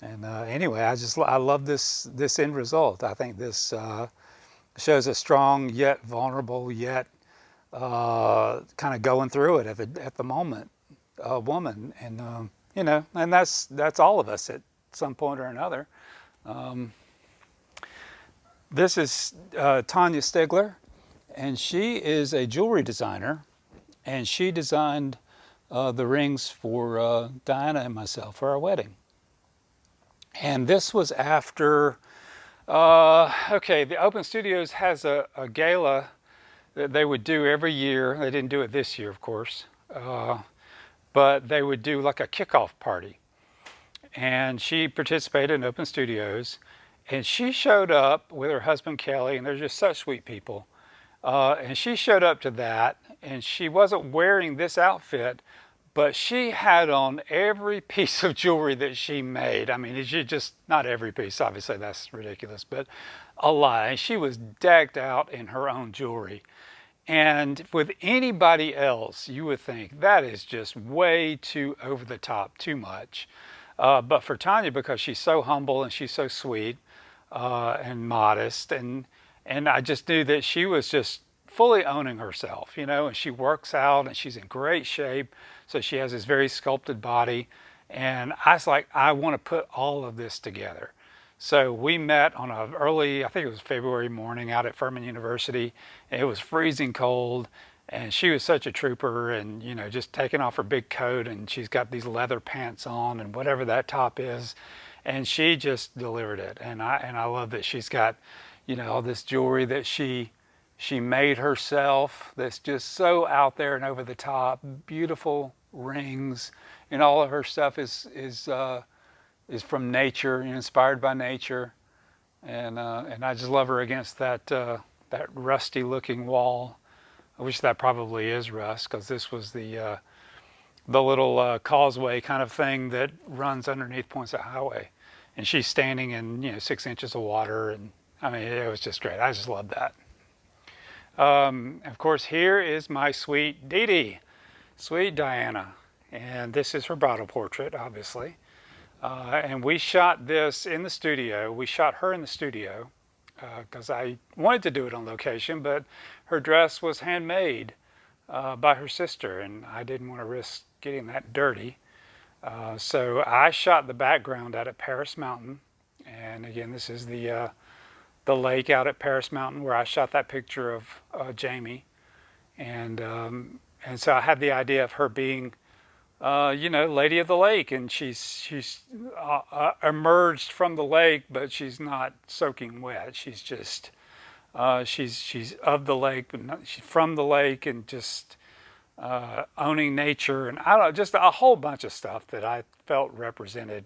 anyway, I love this end result. I think this shows a strong yet vulnerable yet kind of going through it at the moment, woman, and and that's all of us at some point or another. This is Tanya Stigler, and she is a jewelry designer, and she designed the rings for Diana and myself for our wedding. And this was after, the Open Studios has a gala that they would do every year. They didn't do it this year, of course, but they would do like a kickoff party. And she participated in Open Studios, and she showed up with her husband Kelly, and they're just such sweet people. And she showed up to that, and she wasn't wearing this outfit, but she had on every piece of jewelry that she made. I mean, she just, not every piece, obviously that's ridiculous, but a lot. And she was decked out in her own jewelry. And with anybody else, you would think that is just way too over the top, too much. But for Tanya, because she's so humble and she's so sweet and modest, and I just knew that she was just fully owning herself, and she works out and she's in great shape. So she has this very sculpted body. And I was like, I want to put all of this together. So we met on a early, I think it was February morning, out at Furman University. And it was freezing cold, and she was such a trooper, and just taking off her big coat, and she's got these leather pants on and whatever that top is, and she just delivered it. And I love that she's got all this jewelry that she made herself, that's just so out there and over the top, beautiful rings, and all of her stuff is is from nature, inspired by nature, and I just love her against that rusty looking wall. I wish that probably is rust, because this was the little causeway kind of thing that runs underneath Poinsett Highway, and she's standing in 6 inches of water, and I mean it was just great. I just love that. Of course, here is my sweet Dee Dee, sweet Diana, and this is her bridal portrait, obviously. And we shot this in the studio. We shot her in the studio because I wanted to do it on location, but her dress was handmade by her sister, and I didn't want to risk getting that dirty. So I shot the background out at Paris Mountain, and again, this is the lake out at Paris Mountain where I shot that picture of Jamie, and so I had the idea of her being, Lady of the Lake, and she's emerged from the lake, but she's not soaking wet. She's just she's of the lake, but not, she's from the lake, and just owning nature, and I don't know, just a whole bunch of stuff that I felt represented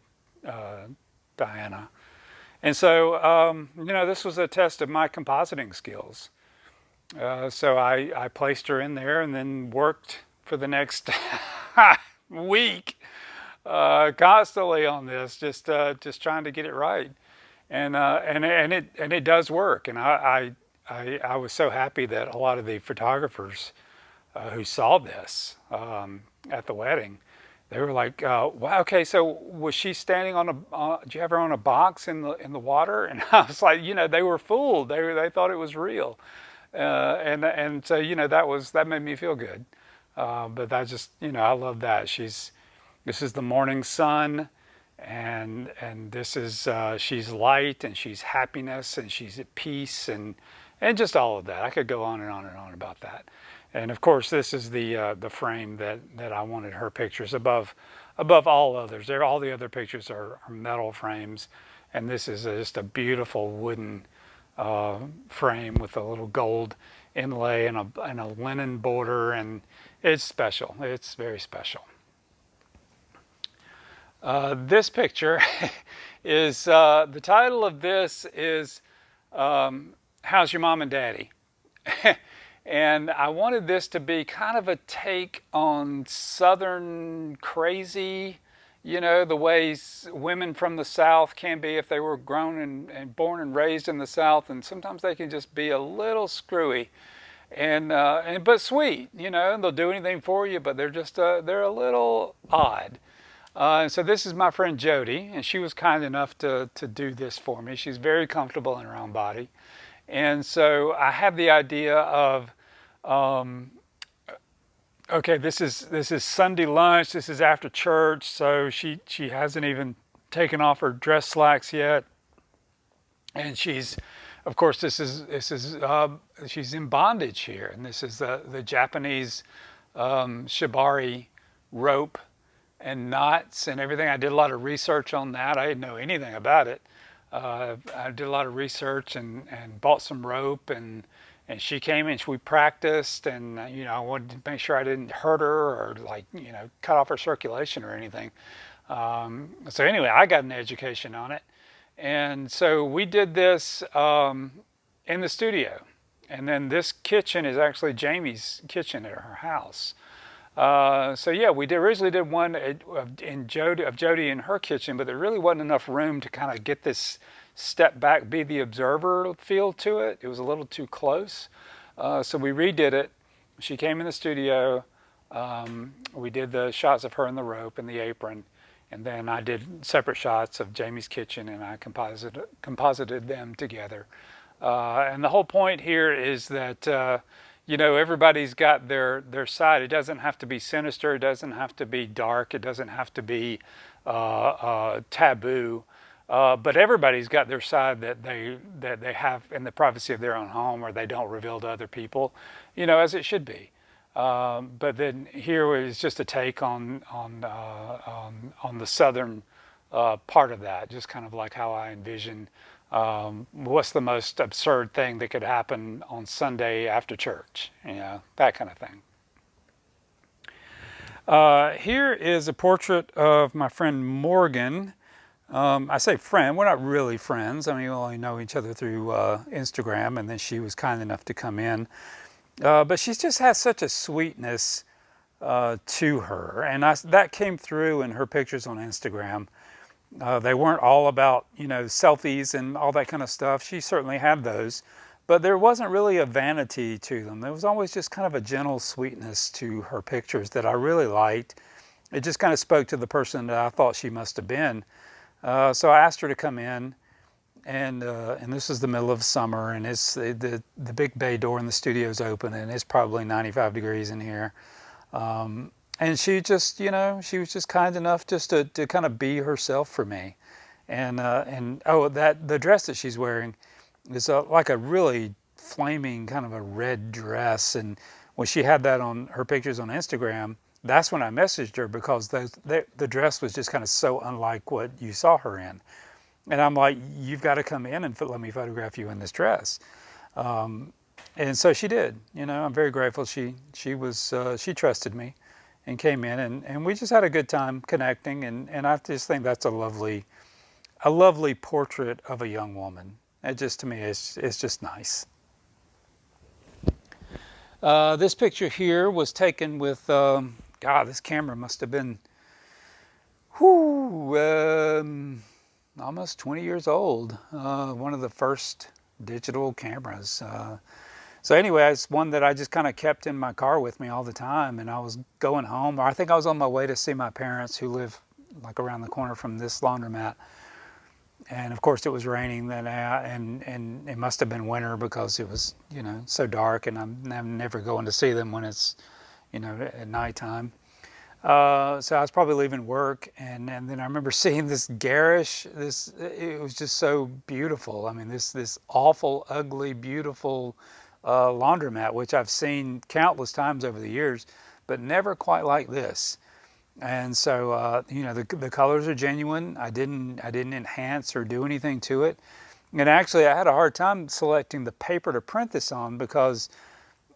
Diana. And so, this was a test of my compositing skills. So I placed her in there, and then worked for the next week constantly on this, just trying to get it right, and it does work. And I was so happy that a lot of the photographers who saw this at the wedding, they were like, "Wow, okay, so was she standing on a? Did you have her on a box in the water?" And I was like, they were fooled. They thought it was real, and so that made me feel good. But I just I love that this is the morning sun, and this is she's light, and she's happiness, and she's at peace, and just all of that. I could go on and on and on about that. And of course, this is the frame that I wanted her pictures above all others. All the other pictures are metal frames, and this is just a beautiful wooden frame with a little gold inlay and a linen border, and it's special. It's very special. This picture is the title of this is "How's Your Mom and Daddy?" And I wanted this to be kind of a take on Southern crazy, the ways women from the South can be if they were grown and born and raised in the South, and sometimes they can just be a little screwy, and but sweet, and they'll do anything for you, but they're just they're a little odd. And so this is my friend Jody, and she was kind enough to do this for me. She's very comfortable in her own body, and so I have the idea of. Okay, this is Sunday lunch. This is after church, so she hasn't even taken off her dress slacks yet, and she's, of course, this is she's in bondage here, and this is the Japanese shibari rope and knots and everything. I did a lot of research on that. I didn't know anything about it. I did a lot of research and bought some rope, and she came and we practiced, and I wanted to make sure I didn't hurt her or cut off her circulation or anything. So anyway, I got an education on it, and so we did this in the studio, and then this kitchen is actually Jamie's kitchen at her house. So yeah, we originally did one of Jody in her kitchen, but there really wasn't enough room to kind of get this step back, be the observer feel to it. It was a little too close. So we redid it. She came in the studio. We did the shots of her in the rope and the apron, and then I did separate shots of Jamie's kitchen, and I composited them together. And the whole point here is that everybody's got their side. It doesn't have to be sinister. It doesn't have to be dark. It doesn't have to be taboo. But everybody's got their side that they have in the privacy of their own home, or they don't reveal to other people, as it should be. But then here is just a take on the southern part of that, just kind of like how I envision what's the most absurd thing that could happen on Sunday after church, that kind of thing. Here is a portrait of my friend Morgan. I say friend, we're not really friends. I mean, we only know each other through Instagram, and then she was kind enough to come in. But she just has such a sweetness to her, and that came through in her pictures on Instagram. They weren't all about, selfies and all that kind of stuff. She certainly had those, but there wasn't really a vanity to them. There was always just kind of a gentle sweetness to her pictures that I really liked. It just kind of spoke to the person that I thought she must have been. So I asked her to come in, and this is the middle of summer, and it's the big bay door in the studio is open, and it's probably 95 degrees in here. And she just, she was just kind enough just to kind of be herself for me. And oh, the dress that she's wearing is like a really flaming kind of a red dress. And when she had that on her pictures on Instagram, that's when I messaged her, because the dress was just kind of so unlike what you saw her in. And I'm like, you've got to come in and let me photograph you in this dress. And so she did. I'm very grateful. She trusted me and came in, and we just had a good time connecting. And I just think that's a lovely portrait of a young woman. It just, to me, it's just nice. This picture here was taken with, God, this camera must have been, almost 20 years old. One of the first digital cameras. So anyway, it's one that I just kind of kept in my car with me all the time. And I was going home, or I think I was on my way to see my parents, who live like around the corner from this laundromat. And of course it was raining then, and it must have been winter, because it was, so dark, and I'm never going to see them when it's, at nighttime. So I was probably leaving work, and then I remember seeing this garish, it was just so beautiful. I mean, this awful, ugly, beautiful laundromat, which I've seen countless times over the years, but never quite like this. And so, the colors are genuine. I didn't enhance or do anything to it. And actually, I had a hard time selecting the paper to print this on, because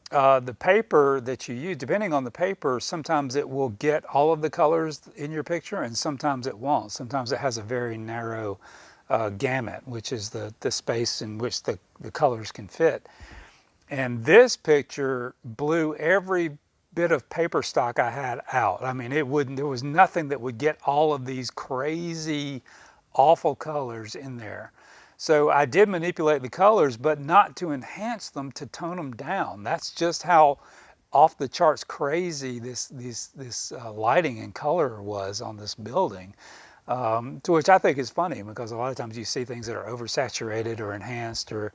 the paper that you use, depending on the paper, sometimes it will get all of the colors in your picture, and sometimes it won't. Sometimes it has a very narrow gamut, which is the space in which the colors can fit. And this picture blew every bit of paper stock I had out. I mean, there was nothing that would get all of these crazy, awful colors in there. So I did manipulate the colors, but not to enhance them, to tone them down. That's just how off the charts crazy this lighting and color was on this building. To which I think is funny, because a lot of times you see things that are oversaturated or enhanced, or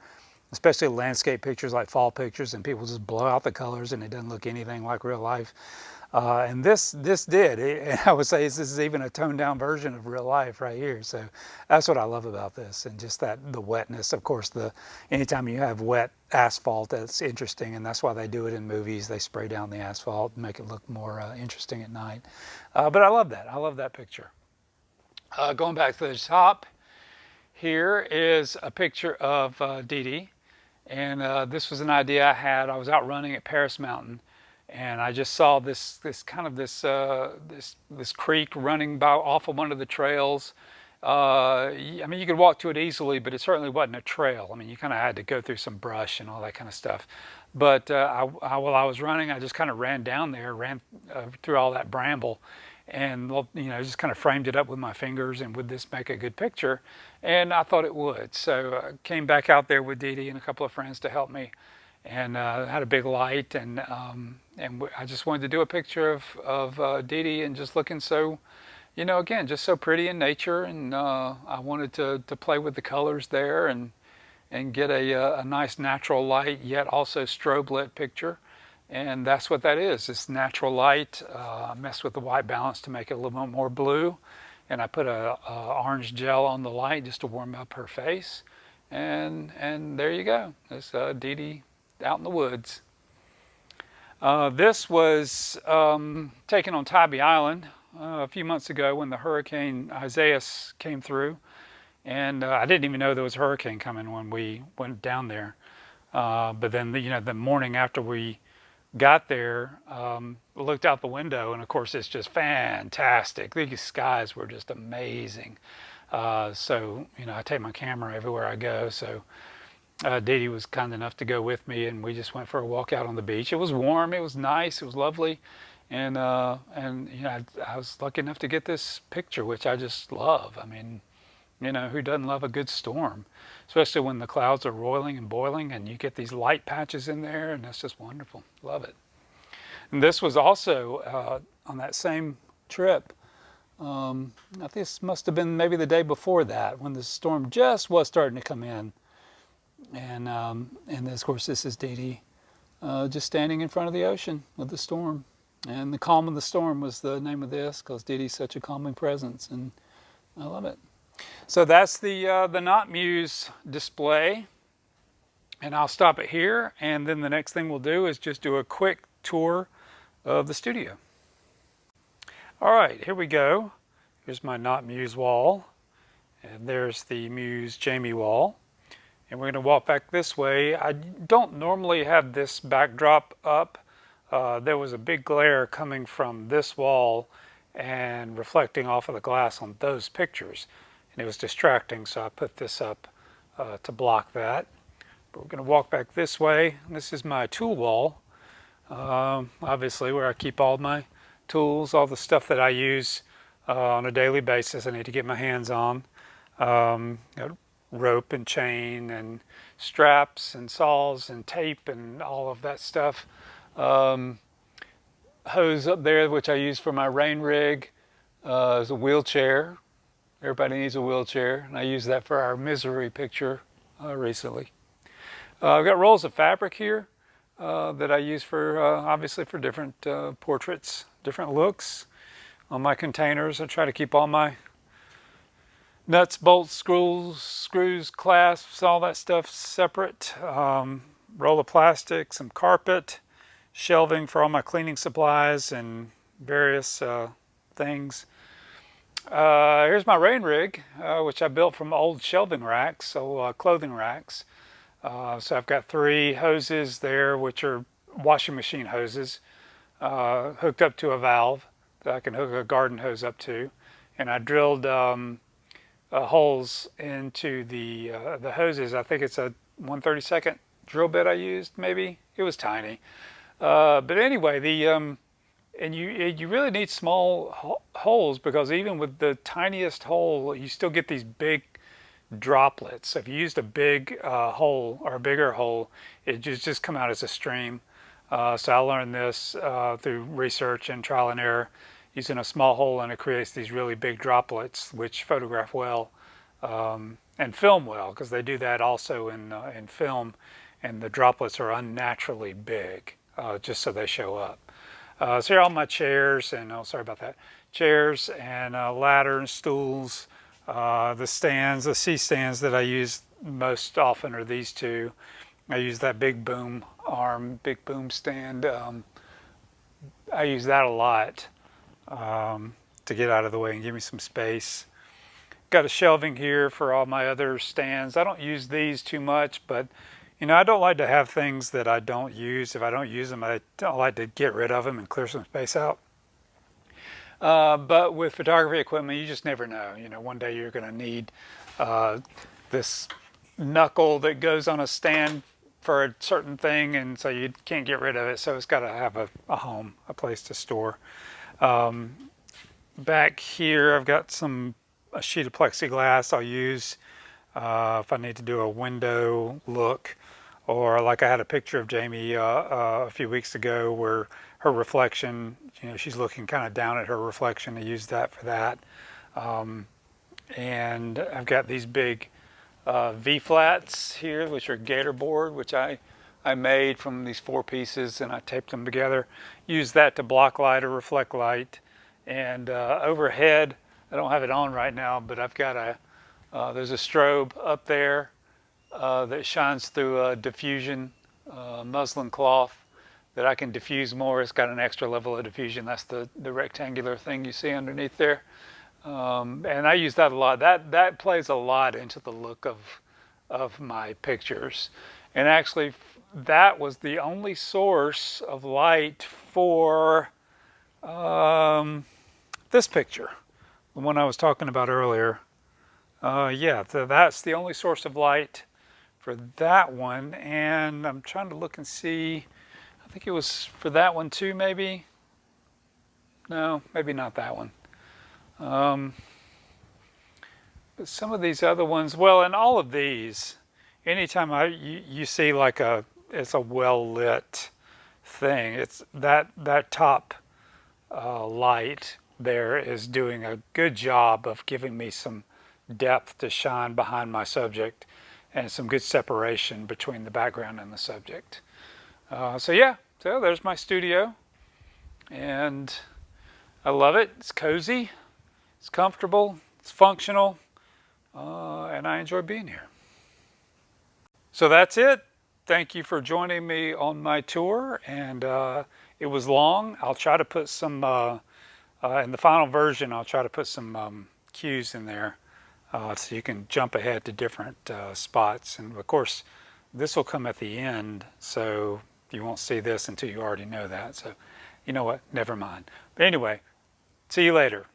especially landscape pictures like fall pictures, and people just blow out the colors and it doesn't look anything like real life. And this did. And I would say this is even a toned down version of real life right here. So that's what I love about this, and just the wetness. Of course, anytime you have wet asphalt, that's interesting, and that's why they do it in movies. They spray down the asphalt and make it look more interesting at night. But I love that. I love that picture. Going back to the top, here is a picture of Dee Dee. And this was an idea I had. I was out running at Paris Mountain, and I just saw this creek running off of one of the trails. I mean, you could walk to it easily, but it certainly wasn't a trail. I mean, you kind of had to go through some brush and all that kind of stuff. But while I was running, I just kind of ran down there, ran through all that bramble, and just kind of framed it up with my fingers, and would this make a good picture? And I thought it would. So I came back out there with Dee Dee and a couple of friends to help me, and had a big light, and I just wanted to do a picture of Dee Dee, and just looking so, again, just so pretty in nature, and I wanted to play with the colors there, and get a nice natural light, yet also strobe lit picture. And that's what that is. It's natural light. I messed with the white balance to make it a little bit more blue. And I put a orange gel on the light just to warm up her face. And there you go. It's Dee Dee out in the woods. This was taken on Tybee Island a few months ago when the hurricane Isaias came through. And I didn't even know there was a hurricane coming when we went down there. But then, the morning after we got there, looked out the window, and of course it's just fantastic. These skies were just amazing. So, I take my camera everywhere I go. So Dee Dee was kind enough to go with me, and we just went for a walk out on the beach. It was warm, it was nice, it was lovely, and I was lucky enough to get this picture, which I just love. I mean, who doesn't love a good storm, especially when the clouds are roiling and boiling, and you get these light patches in there, and that's just wonderful. Love it. And this was also on that same trip. I think this must have been maybe the day before that, when the storm just was starting to come in. And of course, this is Dee Dee just standing in front of the ocean with the storm. And The Calm of the Storm was the name of this, because Dee Dee's such a calming presence, and I love it. So that's the Not Muse display. And I'll stop it here, and then the next thing we'll do is just do a quick tour of the studio. All right, here we go. Here's my Not Muse wall, and there's the Muse Jamie wall. And we're going to walk back this way. I don't normally have this backdrop up. There was a big glare coming from this wall and reflecting off of the glass on those pictures, and it was distracting, so I put this up to block that. But we're going to walk back this way. This is my tool wall, obviously, where I keep all my tools, all the stuff that I use on a daily basis I need to get my hands on. Rope and chain and straps and saws and tape and all of that stuff. Hose up there, which I use for my rain rig, is a wheelchair. Everybody needs a wheelchair, and I used that for our misery picture recently. I've got rolls of fabric here that I use for, obviously, for different portraits, different looks. On my containers, I try to keep all my nuts, bolts, screws, clasps, all that stuff separate. Roll of plastic, some carpet, shelving for all my cleaning supplies and various things. Here's my rain rig, which I built from old shelving racks, so clothing racks. So I've got 3 hoses there, which are washing machine hoses, hooked up to a valve that I can hook a garden hose up to. And I drilled holes into the hoses. I think it's a 1/32 drill bit I used, maybe. It was tiny. But anyway, and you really need small holes, because even with the tiniest hole, you still get these big droplets. So if you used a big hole or a bigger hole, it just come out as a stream. So I learned this through research and trial and error. Using a small hole, and it creates these really big droplets, which photograph well and film well, because they do that also in film, and the droplets are unnaturally big, just so they show up. So here are all my chairs, and sorry about that, chairs and ladder and stools. The stands, the C-stands that I use most often are these 2. I use that big boom arm, big boom stand. I use that a lot. To get out of the way and give me some space. Got a shelving here for all my other stands. I don't use these too much, but I don't like to have things that I don't use. If I don't use them, I don't like to get rid of them and clear some space out. But with photography equipment, you just never know. One day you're going to need this knuckle that goes on a stand for a certain thing, and so you can't get rid of it. So it's got to have a home, a place to store. Back here, I've got a sheet of plexiglass I'll use if I need to do a window look, or like I had a picture of Jamie a few weeks ago where her reflection, she's looking kind of down at her reflection. I use that for that. And I've got these big V-flats here, which are gator board, which I made from these 4 pieces, and I taped them together. Use that to block light or reflect light. And overhead, I don't have it on right now, but I've got there's a strobe up there that shines through a diffusion muslin cloth that I can diffuse more. It's got an extra level of diffusion. That's the rectangular thing you see underneath there. And I use that a lot. That plays a lot into the look of my pictures. And actually, that was the only source of light for this picture, the one I was talking about earlier. Yeah, so that's the only source of light for that one. And I'm trying to look and see, I think it was for that one too, maybe. No, maybe not that one. Um, but some of these other ones, well, in all of these, anytime you see like it's a well lit thing, it's that top light there is doing a good job of giving me some depth to shine behind my subject and some good separation between the background and the subject. So yeah, so there's my studio, and I love it. It's cozy, it's comfortable, it's functional, and I enjoy being here. So that's it. Thank you for joining me on my tour, and it was long. I'll try to put some, in the final version, I'll try to put some cues in there so you can jump ahead to different spots. And of course, this will come at the end, so you won't see this until you already know that. So you know what, never mind. But anyway, see you later.